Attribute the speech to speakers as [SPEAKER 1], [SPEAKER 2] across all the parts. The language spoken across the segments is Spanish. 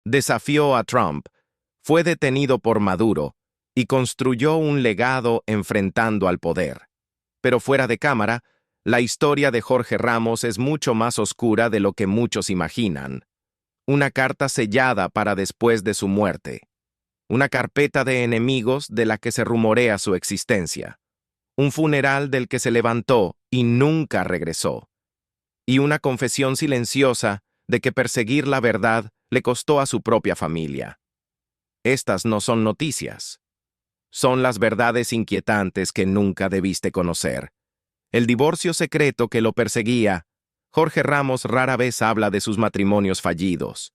[SPEAKER 1] Desafió a Trump, fue detenido por Maduro y construyó un legado enfrentando al poder. Pero fuera de cámara, la historia de Jorge Ramos es mucho más oscura de lo que muchos imaginan. Una carta sellada para después de su muerte. Una carpeta de enemigos de la que se rumorea su existencia. Un funeral del que se levantó y nunca regresó. Y una confesión silenciosa de que perseguir la verdad le costó a su propia familia. Estas no son noticias. Son las verdades inquietantes que nunca debiste conocer. El divorcio secreto que lo perseguía. Jorge Ramos rara vez habla de sus matrimonios fallidos.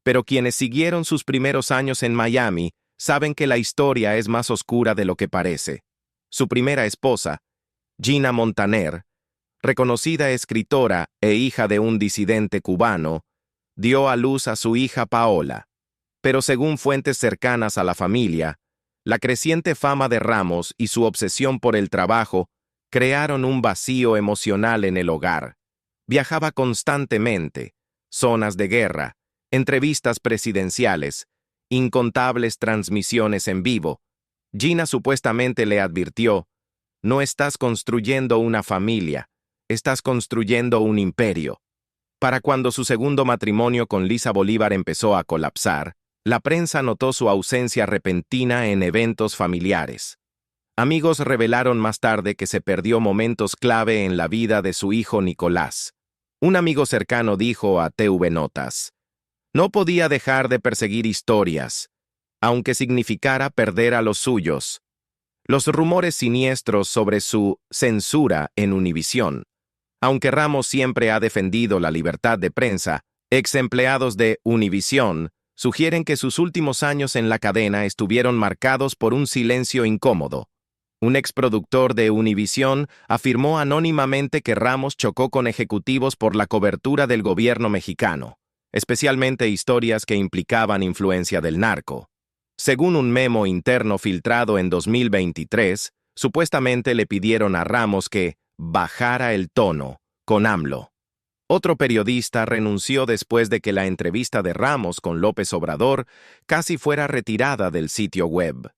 [SPEAKER 1] Pero quienes siguieron sus primeros años en Miami saben que la historia es más oscura de lo que parece. Su primera esposa, Gina Montaner, reconocida escritora e hija de un disidente cubano, dio a luz a su hija Paola. Pero según fuentes cercanas a la familia, la creciente fama de Ramos y su obsesión por el trabajo crearon un vacío emocional en el hogar. Viajaba constantemente, zonas de guerra, entrevistas presidenciales, incontables transmisiones en vivo. Gina supuestamente le advirtió: no estás construyendo una familia, estás construyendo un imperio. Para cuando su segundo matrimonio con Lisa Bolívar empezó a colapsar, la prensa notó su ausencia repentina en eventos familiares. Amigos revelaron más tarde que se perdió momentos clave en la vida de su hijo Nicolás. Un amigo cercano dijo a TV Notas: no podía dejar de perseguir historias, aunque significara perder a los suyos. Los rumores siniestros sobre su censura en Univisión. Aunque Ramos siempre ha defendido la libertad de prensa, ex empleados de Univisión sugieren que sus últimos años en la cadena estuvieron marcados por un silencio incómodo. Un exproductor de Univisión afirmó anónimamente que Ramos chocó con ejecutivos por la cobertura del gobierno mexicano, especialmente historias que implicaban influencia del narco. Según un memo interno filtrado en 2023, supuestamente le pidieron a Ramos que bajara el tono con AMLO. Otro periodista renunció después de que la entrevista de Ramos con López Obrador casi fuera retirada del sitio web.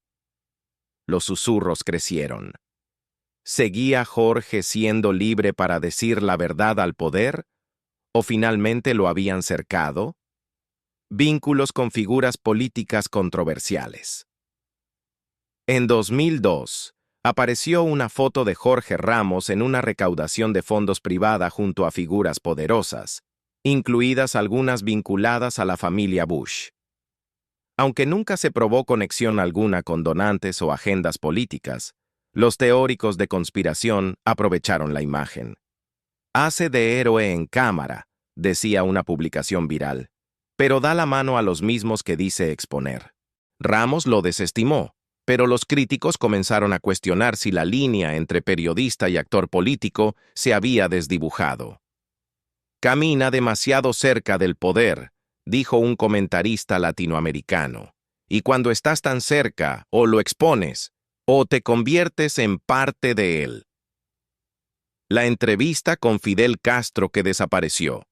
[SPEAKER 1] Los susurros crecieron. ¿Seguía Jorge siendo libre para decir la verdad al poder? ¿O finalmente lo habían cercado? Vínculos con figuras políticas controversiales. En 2002, apareció una foto de Jorge Ramos en una recaudación de fondos privada junto a figuras poderosas, incluidas algunas vinculadas a la familia Bush. Aunque nunca se probó conexión alguna con donantes o agendas políticas, los teóricos de conspiración aprovecharon la imagen. Hace de héroe en cámara, decía una publicación viral, pero da la mano a los mismos que dice exponer. Ramos lo desestimó, pero los críticos comenzaron a cuestionar si la línea entre periodista y actor político se había desdibujado. Camina demasiado cerca del poder, dijo un comentarista latinoamericano, y cuando estás tan cerca, o lo expones, o te conviertes en parte de él. La entrevista con Fidel Castro que desapareció.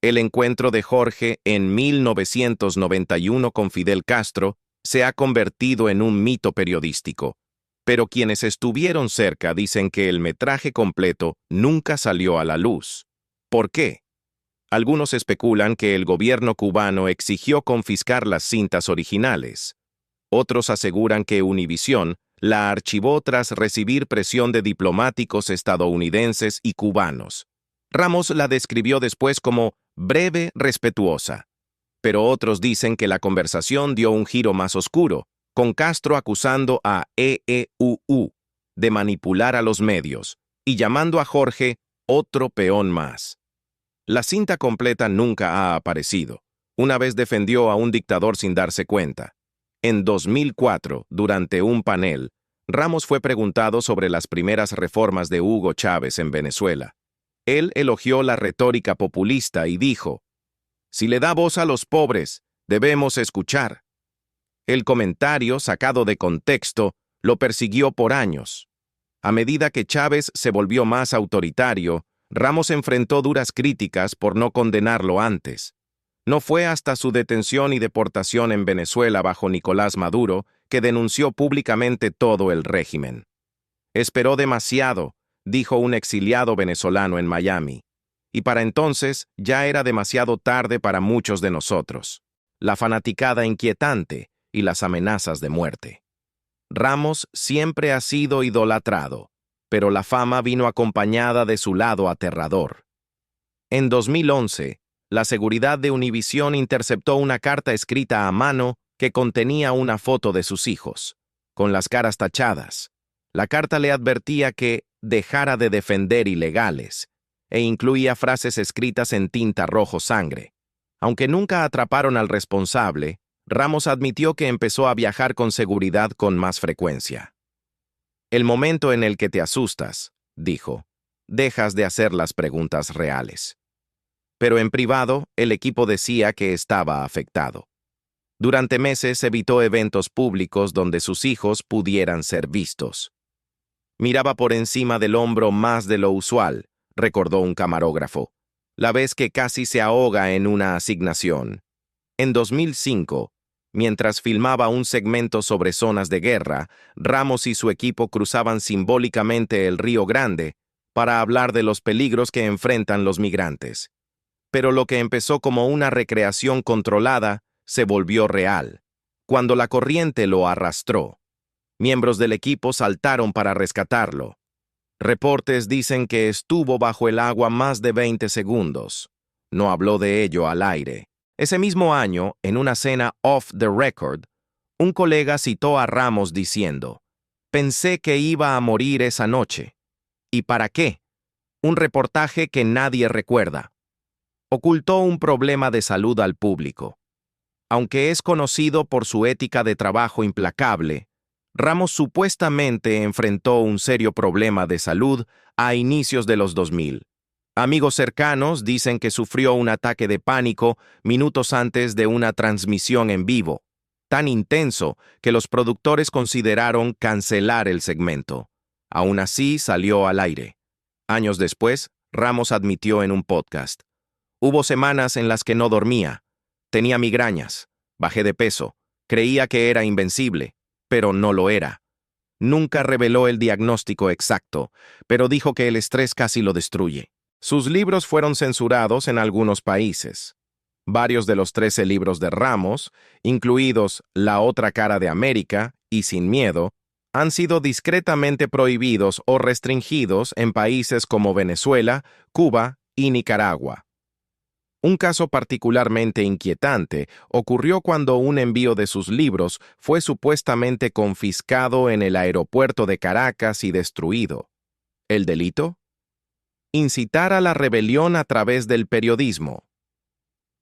[SPEAKER 1] El encuentro de Jorge en 1991 con Fidel Castro se ha convertido en un mito periodístico, pero quienes estuvieron cerca dicen que el metraje completo nunca salió a la luz. ¿Por qué? Algunos especulan que el gobierno cubano exigió confiscar las cintas originales. Otros aseguran que Univisión la archivó tras recibir presión de diplomáticos estadounidenses y cubanos. Ramos la describió después como breve, respetuosa. Pero otros dicen que la conversación dio un giro más oscuro, con Castro acusando a EEUU de manipular a los medios y llamando a Jorge otro peón más. La cinta completa nunca ha aparecido. Una vez defendió a un dictador sin darse cuenta. En 2004, durante un panel, Ramos fue preguntado sobre las primeras reformas de Hugo Chávez en Venezuela. Él elogió la retórica populista y dijo: si le da voz a los pobres, debemos escuchar. El comentario, sacado de contexto, lo persiguió por años. A medida que Chávez se volvió más autoritario, Ramos enfrentó duras críticas por no condenarlo antes. No fue hasta su detención y deportación en Venezuela bajo Nicolás Maduro que denunció públicamente todo el régimen. Esperó demasiado, dijo un exiliado venezolano en Miami, y para entonces ya era demasiado tarde para muchos de nosotros. La fanaticada inquietante y las amenazas de muerte. Ramos siempre ha sido idolatrado, pero la fama vino acompañada de su lado aterrador. En 2011, la seguridad de Univisión interceptó una carta escrita a mano que contenía una foto de sus hijos, con las caras tachadas. La carta le advertía que dejara de defender ilegales, e incluía frases escritas en tinta rojo sangre. Aunque nunca atraparon al responsable, Ramos admitió que empezó a viajar con seguridad con más frecuencia. El momento en el que te asustas, dijo, dejas de hacer las preguntas reales. Pero en privado, el equipo decía que estaba afectado. Durante meses evitó eventos públicos donde sus hijos pudieran ser vistos. Miraba por encima del hombro más de lo usual, recordó un camarógrafo, la vez que casi se ahoga en una asignación. En 2005, mientras filmaba un segmento sobre zonas de guerra, Ramos y su equipo cruzaban simbólicamente el Río Grande para hablar de los peligros que enfrentan los migrantes. Pero lo que empezó como una recreación controlada se volvió real, cuando la corriente lo arrastró. Miembros del equipo saltaron para rescatarlo. Reportes dicen que estuvo bajo el agua más de 20 segundos. No habló de ello al aire. Ese mismo año, en una cena off the record, un colega citó a Ramos diciendo, «Pensé que iba a morir esa noche. ¿Y para qué? Un reportaje que nadie recuerda». Ocultó un problema de salud al público. Aunque es conocido por su ética de trabajo implacable, Ramos supuestamente enfrentó un serio problema de salud a inicios de los 2000. Amigos cercanos dicen que sufrió un ataque de pánico minutos antes de una transmisión en vivo, tan intenso que los productores consideraron cancelar el segmento. Aún así, salió al aire. Años después, Ramos admitió en un podcast: «Hubo semanas en las que no dormía. Tenía migrañas. Bajé de peso. Creía que era invencible, pero no lo era». Nunca reveló el diagnóstico exacto, pero dijo que el estrés casi lo destruye. Sus libros fueron censurados en algunos países. Varios de los 13 libros de Ramos, incluidos La otra cara de América y Sin miedo, han sido discretamente prohibidos o restringidos en países como Venezuela, Cuba y Nicaragua. Un caso particularmente inquietante ocurrió cuando un envío de sus libros fue supuestamente confiscado en el aeropuerto de Caracas y destruido. ¿El delito? Incitar a la rebelión a través del periodismo.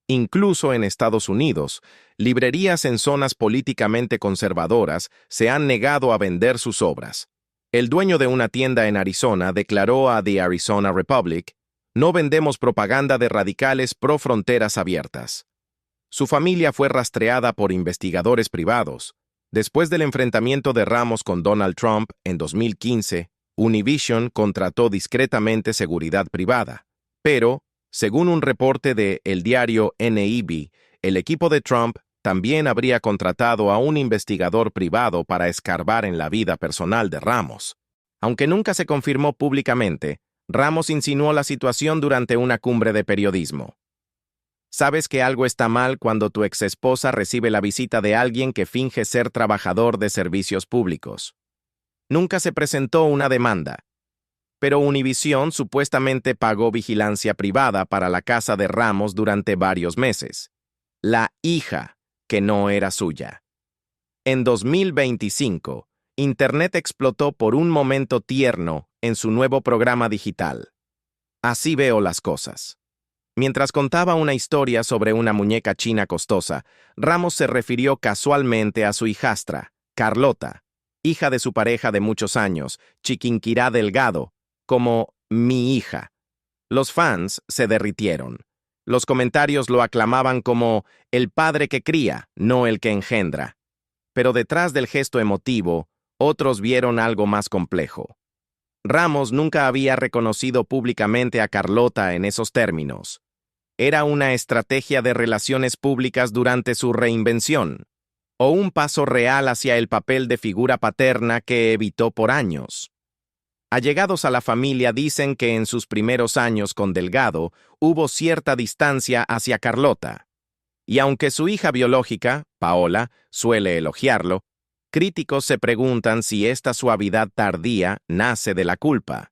[SPEAKER 1] Incluso en Estados Unidos, librerías en zonas políticamente conservadoras se han negado a vender sus obras. El dueño de una tienda en Arizona declaró a The Arizona Republic: «No vendemos propaganda de radicales pro fronteras abiertas». Su familia fue rastreada por investigadores privados. Después del enfrentamiento de Ramos con Donald Trump en 2015, Univision contrató discretamente seguridad privada. Pero, según un reporte de el diario NEB, el equipo de Trump también habría contratado a un investigador privado para escarbar en la vida personal de Ramos. Aunque nunca se confirmó públicamente, Ramos insinuó la situación durante una cumbre de periodismo. ¿Sabes que algo está mal cuando tu exesposa recibe la visita de alguien que finge ser trabajador de servicios públicos? Nunca se presentó una demanda, pero Univision supuestamente pagó vigilancia privada para la casa de Ramos durante varios meses. La hija, que no era suya. En 2025, Internet explotó por un momento tierno en su nuevo programa digital. Así veo las cosas. Mientras contaba una historia sobre una muñeca china costosa, Ramos se refirió casualmente a su hijastra, Carlota, hija de su pareja de muchos años, Chiquinquirá Delgado, como «mi hija». Los fans se derritieron. Los comentarios lo aclamaban como «el padre que cría, no el que engendra». Pero detrás del gesto emotivo, otros vieron algo más complejo. Ramos nunca había reconocido públicamente a Carlota en esos términos. ¿Era una estrategia de relaciones públicas durante su reinvención? ¿O un paso real hacia el papel de figura paterna que evitó por años? Allegados a la familia dicen que en sus primeros años con Delgado hubo cierta distancia hacia Carlota. Y aunque su hija biológica, Paola, suele elogiarlo, críticos se preguntan si esta suavidad tardía nace de la culpa,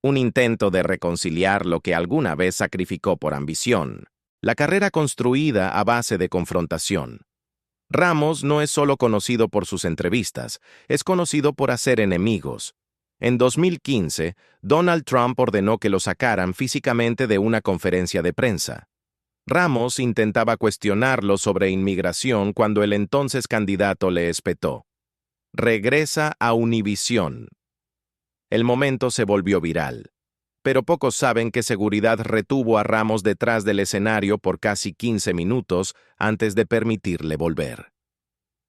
[SPEAKER 1] un intento de reconciliar lo que alguna vez sacrificó por ambición, la carrera construida a base de confrontación. Ramos no es solo conocido por sus entrevistas, es conocido por hacer enemigos. En 2015, Donald Trump ordenó que lo sacaran físicamente de una conferencia de prensa. Ramos intentaba cuestionarlo sobre inmigración cuando el entonces candidato le espetó: regresa a Univisión. El momento se volvió viral, pero pocos saben que seguridad retuvo a Ramos detrás del escenario por casi 15 minutos antes de permitirle volver.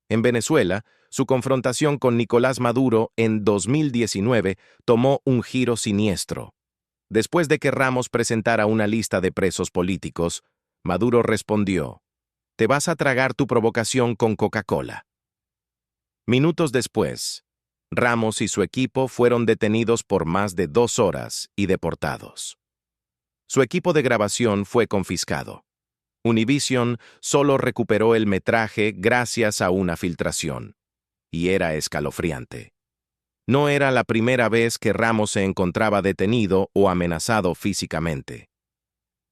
[SPEAKER 1] En Venezuela, su confrontación con Nicolás Maduro en 2019 tomó un giro siniestro. Después de que Ramos presentara una lista de presos políticos, Maduro respondió: «Te vas a tragar tu provocación con Coca-Cola». Minutos después, Ramos y su equipo fueron detenidos por más de 2 horas y deportados. Su equipo de grabación fue confiscado. Univision solo recuperó el metraje gracias a una filtración, y era escalofriante. No era la primera vez que Ramos se encontraba detenido o amenazado físicamente.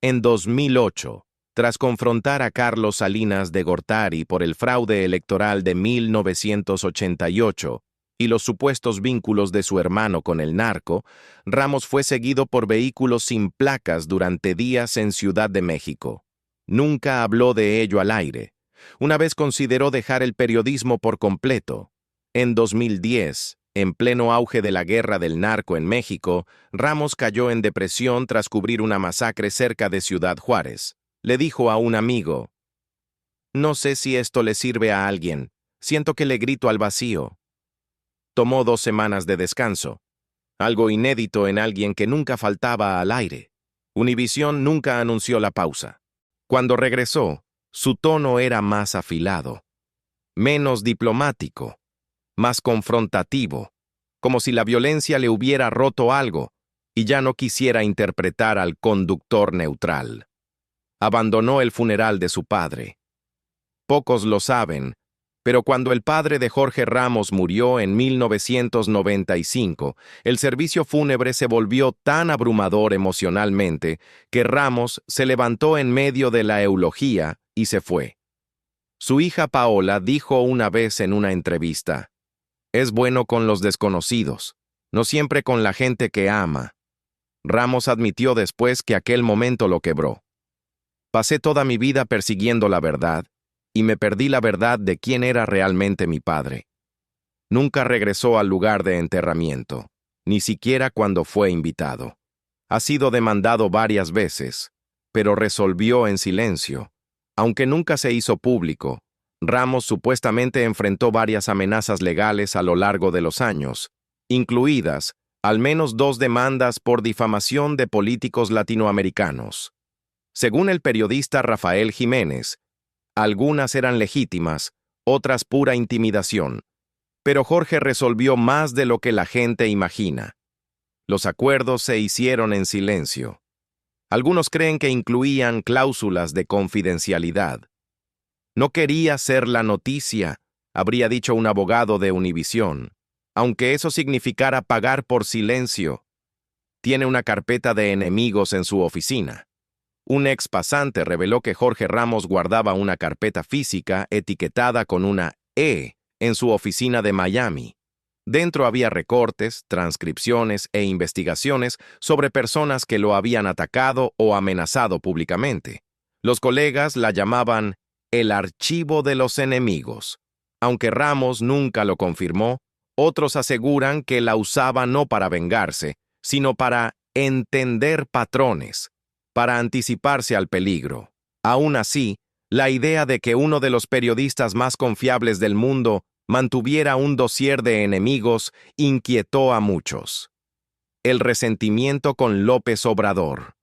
[SPEAKER 1] En 2008, tras confrontar a Carlos Salinas de Gortari por el fraude electoral de 1988 y los supuestos vínculos de su hermano con el narco, Ramos fue seguido por vehículos sin placas durante días en Ciudad de México. Nunca habló de ello al aire. Una vez consideró dejar el periodismo por completo. En 2010, en pleno auge de la guerra del narco en México, Ramos cayó en depresión tras cubrir una masacre cerca de Ciudad Juárez. Le dijo a un amigo: «No sé si esto le sirve a alguien. Siento que le grito al vacío». Tomó 2 semanas de descanso, algo inédito en alguien que nunca faltaba al aire. Univisión nunca anunció la pausa. Cuando regresó, su tono era más afilado, menos diplomático, más confrontativo, como si la violencia le hubiera roto algo y ya no quisiera interpretar al conductor neutral. Abandonó el funeral de su padre. Pocos lo saben, pero cuando el padre de Jorge Ramos murió en 1995, el servicio fúnebre se volvió tan abrumador emocionalmente que Ramos se levantó en medio de la eulogía y se fue. Su hija Paola dijo una vez en una entrevista: «Es bueno con los desconocidos, no siempre con la gente que ama». Ramos admitió después que aquel momento lo quebró. «Pasé toda mi vida persiguiendo la verdad, y me perdí la verdad de quién era realmente mi padre». Nunca regresó al lugar de enterramiento, ni siquiera cuando fue invitado. Ha sido demandado varias veces, pero resolvió en silencio. Aunque nunca se hizo público, Ramos supuestamente enfrentó varias amenazas legales a lo largo de los años, incluidas al menos 2 demandas por difamación de políticos latinoamericanos. Según el periodista Rafael Jiménez, algunas eran legítimas, otras pura intimidación. Pero Jorge resolvió más de lo que la gente imagina. Los acuerdos se hicieron en silencio. Algunos creen que incluían cláusulas de confidencialidad. «No quería ser la noticia», habría dicho un abogado de Univisión, aunque eso significara pagar por silencio. Tiene una carpeta de enemigos en su oficina. Un ex pasante reveló que Jorge Ramos guardaba una carpeta física etiquetada con una E en su oficina de Miami. Dentro había recortes, transcripciones e investigaciones sobre personas que lo habían atacado o amenazado públicamente. Los colegas la llamaban el archivo de los enemigos. Aunque Ramos nunca lo confirmó, otros aseguran que la usaba no para vengarse, sino para entender patrones, para anticiparse al peligro. Aún así, la idea de que uno de los periodistas más confiables del mundo mantuviera un dossier de enemigos inquietó a muchos. El resentimiento con López Obrador.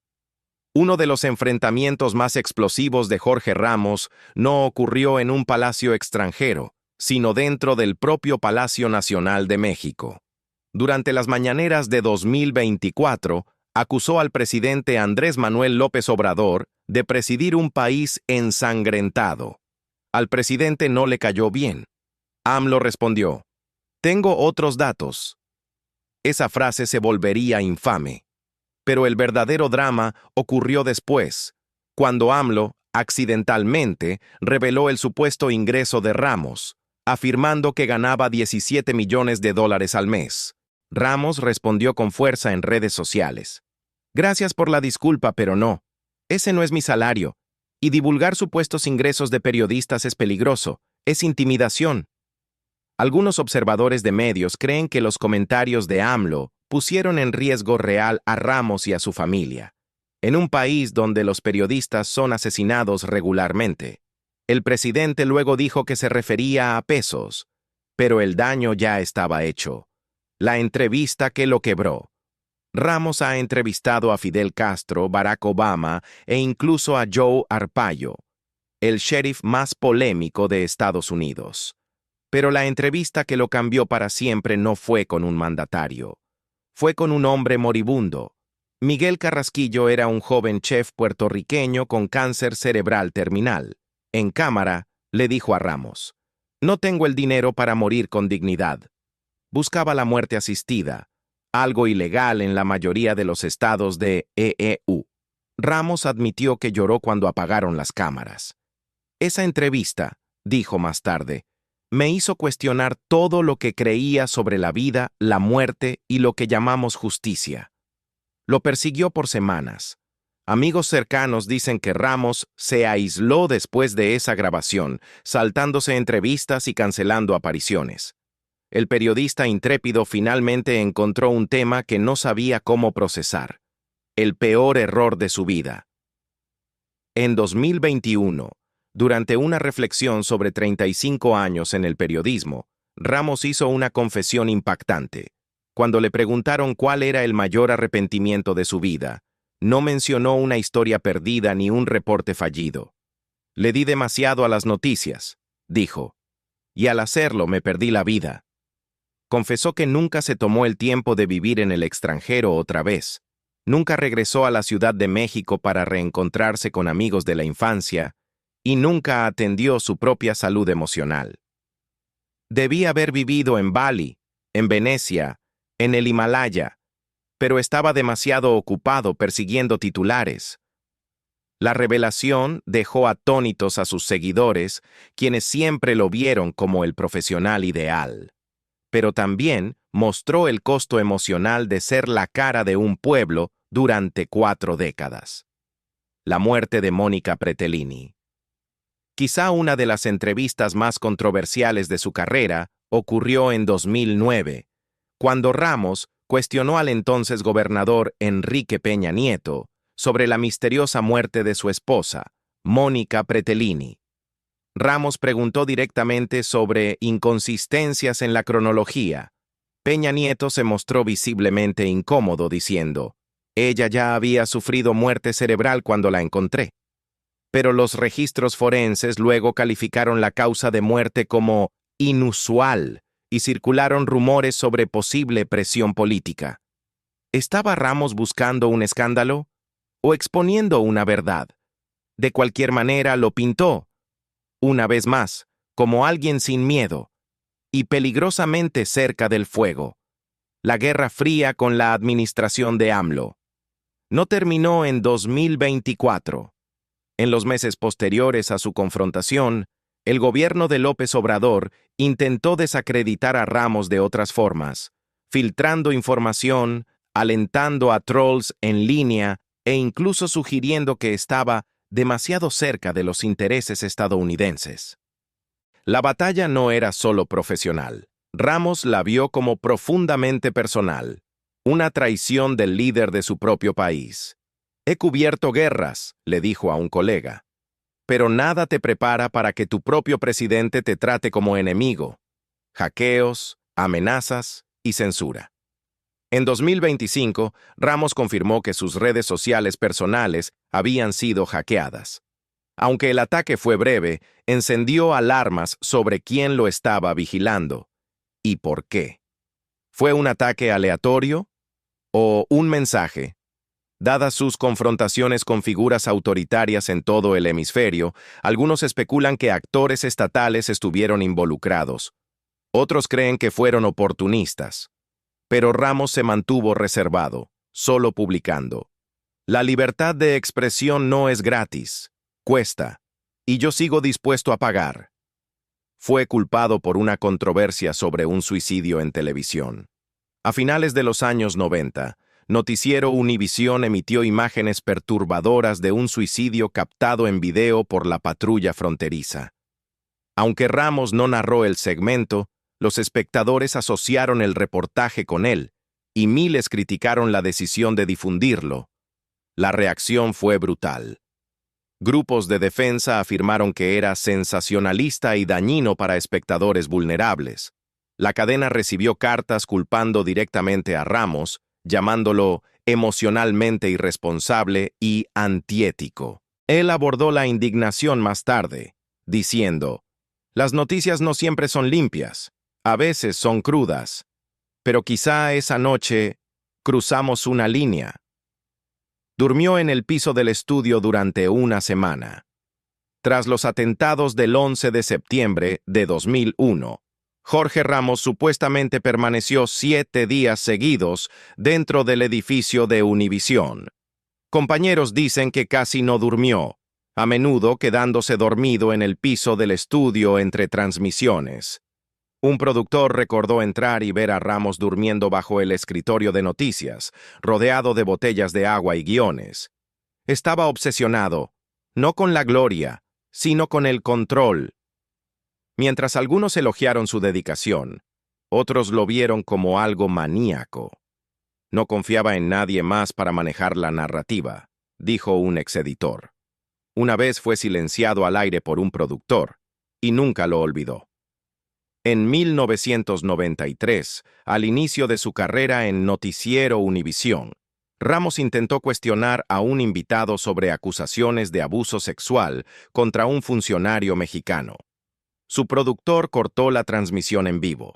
[SPEAKER 1] Uno de los enfrentamientos más explosivos de Jorge Ramos no ocurrió en un palacio extranjero, sino dentro del propio Palacio Nacional de México. Durante las mañaneras de 2024, acusó al presidente Andrés Manuel López Obrador de presidir un país ensangrentado. Al presidente no le cayó bien. AMLO respondió: "Tengo otros datos". Esa frase se volvería infame. Pero el verdadero drama ocurrió después, cuando AMLO, accidentalmente, reveló el supuesto ingreso de Ramos, afirmando que ganaba $17 millones al mes. Ramos respondió con fuerza en redes sociales: "Gracias por la disculpa, pero no. Ese no es mi salario. Y divulgar supuestos ingresos de periodistas es peligroso, es intimidación". Algunos observadores de medios creen que los comentarios de AMLO pusieron en riesgo real a Ramos y a su familia. En un país donde los periodistas son asesinados regularmente, el presidente luego dijo que se refería a pesos, pero el daño ya estaba hecho. La entrevista que lo quebró. Ramos ha entrevistado a Fidel Castro, Barack Obama e incluso a Joe Arpaio, el sheriff más polémico de Estados Unidos. Pero la entrevista que lo cambió para siempre no fue con un mandatario. Fue con un hombre moribundo. Miguel Carrasquillo era un joven chef puertorriqueño con cáncer cerebral terminal. En cámara, le dijo a Ramos: "No tengo el dinero para morir con dignidad". Buscaba la muerte asistida, algo ilegal en la mayoría de los estados de EEU. Ramos admitió que lloró cuando apagaron las cámaras. Esa entrevista, dijo más tarde, me hizo cuestionar todo lo que creía sobre la vida, la muerte y lo que llamamos justicia. Lo persiguió por semanas. Amigos cercanos dicen que Ramos se aisló después de esa grabación, saltándose entrevistas y cancelando apariciones. El periodista intrépido finalmente encontró un tema que no sabía cómo procesar: el peor error de su vida. En 2021, durante una reflexión sobre 35 años en el periodismo, Ramos hizo una confesión impactante. Cuando le preguntaron cuál era el mayor arrepentimiento de su vida, no mencionó una historia perdida ni un reporte fallido. "Le di demasiado a las noticias", dijo, "y al hacerlo me perdí la vida". Confesó que nunca se tomó el tiempo de vivir en el extranjero otra vez. Nunca regresó a la Ciudad de México para reencontrarse con amigos de la infancia, y nunca atendió su propia salud emocional. Debía haber vivido en Bali, en Venecia, en el Himalaya, pero estaba demasiado ocupado persiguiendo titulares. La revelación dejó atónitos a sus seguidores, quienes siempre lo vieron como el profesional ideal. Pero también mostró el costo emocional de ser la cara de un pueblo durante 4 décadas. La muerte de Mónica Pretelini. Quizá una de las entrevistas más controversiales de su carrera ocurrió en 2009, cuando Ramos cuestionó al entonces gobernador Enrique Peña Nieto sobre la misteriosa muerte de su esposa, Mónica Pretelini. Ramos preguntó directamente sobre inconsistencias en la cronología. Peña Nieto se mostró visiblemente incómodo, diciendo: "Ella ya había sufrido muerte cerebral cuando la encontré". Pero los registros forenses luego calificaron la causa de muerte como inusual y circularon rumores sobre posible presión política. ¿Estaba Ramos buscando un escándalo o exponiendo una verdad? De cualquier manera, lo pintó, una vez más, como alguien sin miedo y peligrosamente cerca del fuego. La Guerra Fría con la administración de AMLO no terminó en 2024. En los meses posteriores a su confrontación, el gobierno de López Obrador intentó desacreditar a Ramos de otras formas, filtrando información, alentando a trolls en línea e incluso sugiriendo que estaba demasiado cerca de los intereses estadounidenses. La batalla no era solo profesional. Ramos la vio como profundamente personal, una traición del líder de su propio país. «He cubierto guerras», le dijo a un colega, «pero nada te prepara para que tu propio presidente te trate como enemigo. Hackeos, amenazas y censura». En 2025, Ramos confirmó que sus redes sociales personales habían sido hackeadas. Aunque el ataque fue breve, encendió alarmas sobre quién lo estaba vigilando y por qué. ¿Fue un ataque aleatorio o un mensaje? Dadas sus confrontaciones con figuras autoritarias en todo el hemisferio, algunos especulan que actores estatales estuvieron involucrados. Otros creen que fueron oportunistas. Pero Ramos se mantuvo reservado, solo publicando. La libertad de expresión no es gratis, cuesta, y yo sigo dispuesto a pagar. Fue culpado por una controversia sobre un suicidio en televisión. A finales de los años 90, Noticiero Univisión emitió imágenes perturbadoras de un suicidio captado en video por la patrulla fronteriza. Aunque Ramos no narró el segmento, los espectadores asociaron el reportaje con él, y miles criticaron la decisión de difundirlo. La reacción fue brutal. Grupos de defensa afirmaron que era sensacionalista y dañino para espectadores vulnerables. La cadena recibió cartas culpando directamente a Ramos, llamándolo emocionalmente irresponsable y antiético. Él abordó la indignación más tarde, diciendo: «Las noticias no siempre son limpias. A veces son crudas, pero quizá esa noche cruzamos una línea». Durmió en el piso del estudio durante una semana. Tras los atentados del 11 de septiembre de 2001, Jorge Ramos supuestamente permaneció 7 días seguidos dentro del edificio de Univisión. Compañeros dicen que casi no durmió, a menudo quedándose dormido en el piso del estudio entre transmisiones. Un productor recordó entrar y ver a Ramos durmiendo bajo el escritorio de noticias, rodeado de botellas de agua y guiones. Estaba obsesionado, no con la gloria, sino con el control. Mientras algunos elogiaron su dedicación, otros lo vieron como algo maníaco. No confiaba en nadie más para manejar la narrativa, dijo un exeditor. Una vez fue silenciado al aire por un productor, y nunca lo olvidó. En 1993, al inicio de su carrera en Noticiero Univisión, Ramos intentó cuestionar a un invitado sobre acusaciones de abuso sexual contra un funcionario mexicano. Su productor cortó la transmisión en vivo.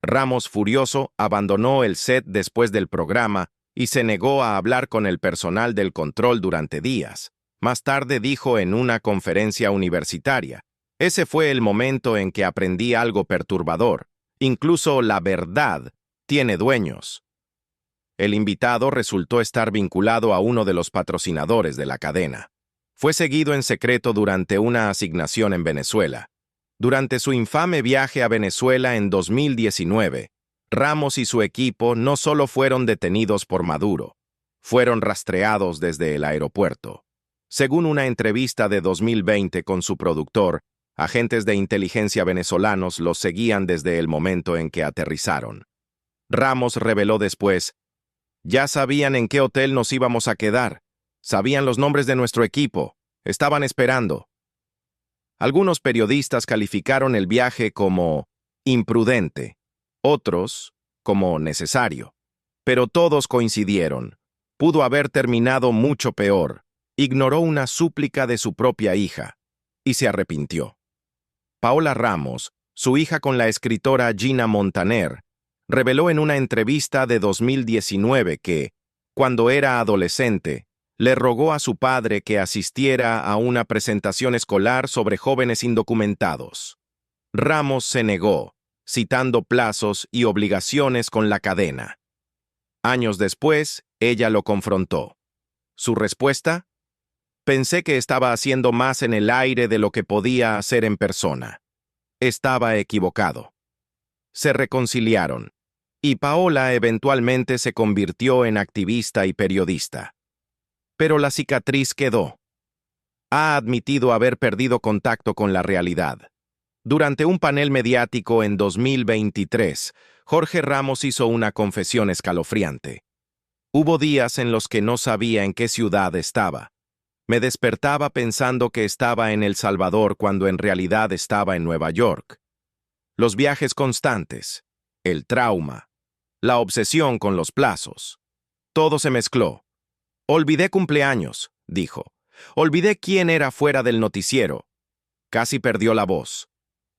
[SPEAKER 1] Ramos, furioso, abandonó el set después del programa y se negó a hablar con el personal del control durante días. Más tarde dijo en una conferencia universitaria: «Ese fue el momento en que aprendí algo perturbador. Incluso la verdad tiene dueños». El invitado resultó estar vinculado a uno de los patrocinadores de la cadena. Fue seguido en secreto durante una asignación en Venezuela. Durante su infame viaje a Venezuela en 2019, Ramos y su equipo no solo fueron detenidos por Maduro, fueron rastreados desde el aeropuerto. Según una entrevista de 2020 con su productor, agentes de inteligencia venezolanos los seguían desde el momento en que aterrizaron. Ramos reveló después: «Ya sabían en qué hotel nos íbamos a quedar, sabían los nombres de nuestro equipo, estaban esperando». Algunos periodistas calificaron el viaje como imprudente, otros como necesario. Pero todos coincidieron: pudo haber terminado mucho peor. Ignoró una súplica de su propia hija y se arrepintió. Paola Ramos, su hija con la escritora Gina Montaner, reveló en una entrevista de 2019 que, cuando era adolescente, le rogó a su padre que asistiera a una presentación escolar sobre jóvenes indocumentados. Ramos se negó, citando plazos y obligaciones con la cadena. Años después, ella lo confrontó. ¿Su respuesta? «Pensé que estaba haciendo más en el aire de lo que podía hacer en persona». Estaba equivocado. Se reconciliaron, y Paola eventualmente se convirtió en activista y periodista. Pero la cicatriz quedó. Ha admitido haber perdido contacto con la realidad. Durante un panel mediático en 2023, Jorge Ramos hizo una confesión escalofriante. «Hubo días en los que no sabía en qué ciudad estaba. Me despertaba pensando que estaba en El Salvador cuando en realidad estaba en Nueva York. Los viajes constantes, el trauma, la obsesión con los plazos. Todo se mezcló. Olvidé cumpleaños, dijo. Olvidé quién era fuera del noticiero. Casi perdió la voz.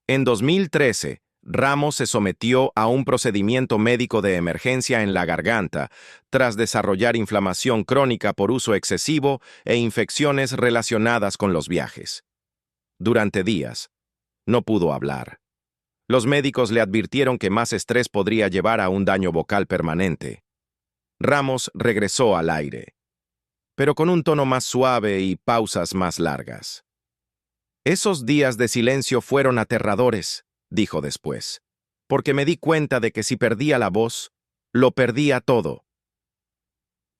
[SPEAKER 1] En 2013, Ramos se sometió a un procedimiento médico de emergencia en la garganta tras desarrollar inflamación crónica por uso excesivo e infecciones relacionadas con los viajes. Durante días, no pudo hablar. Los médicos le advirtieron que más estrés podría llevar a un daño vocal permanente. Ramos regresó al aire, pero con un tono más suave y pausas más largas. Esos días de silencio fueron aterradores, dijo después, porque me di cuenta de que si perdía la voz, lo perdía todo.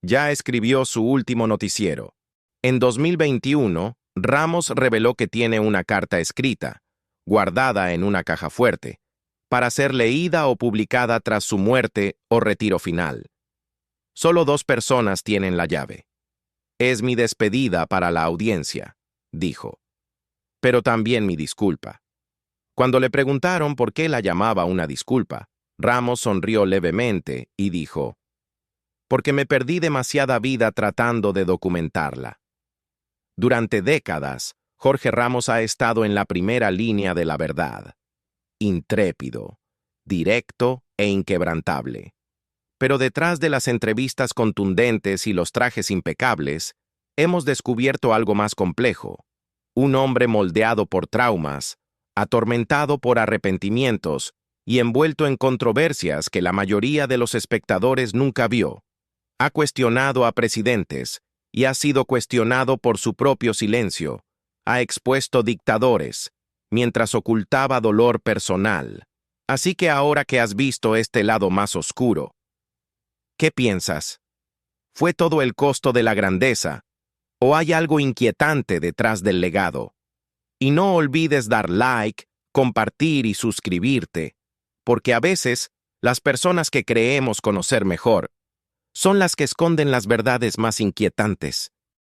[SPEAKER 1] Ya escribió su último noticiero. En 2021, Ramos reveló que tiene una carta escrita, guardada en una caja fuerte, para ser leída o publicada tras su muerte o retiro final. Solo 2 personas tienen la llave. Es mi despedida para la audiencia, dijo. Pero también mi disculpa. Cuando le preguntaron por qué la llamaba una disculpa, Ramos sonrió levemente y dijo, porque me perdí demasiada vida tratando de documentarla. Durante décadas, Jorge Ramos ha estado en la primera línea de la verdad. Intrépido, directo e inquebrantable. Pero detrás de las entrevistas contundentes y los trajes impecables, hemos descubierto algo más complejo. Un hombre moldeado por traumas, atormentado por arrepentimientos y envuelto en controversias que la mayoría de los espectadores nunca vio. Ha cuestionado a presidentes y ha sido cuestionado por su propio silencio. Ha expuesto dictadores, mientras ocultaba dolor personal. Así que ahora que has visto este lado más oscuro, ¿qué piensas? ¿Fue todo el costo de la grandeza? ¿O hay algo inquietante detrás del legado? Y no olvides dar like, compartir y suscribirte, porque a veces las personas que creemos conocer mejor son las que esconden las verdades más inquietantes.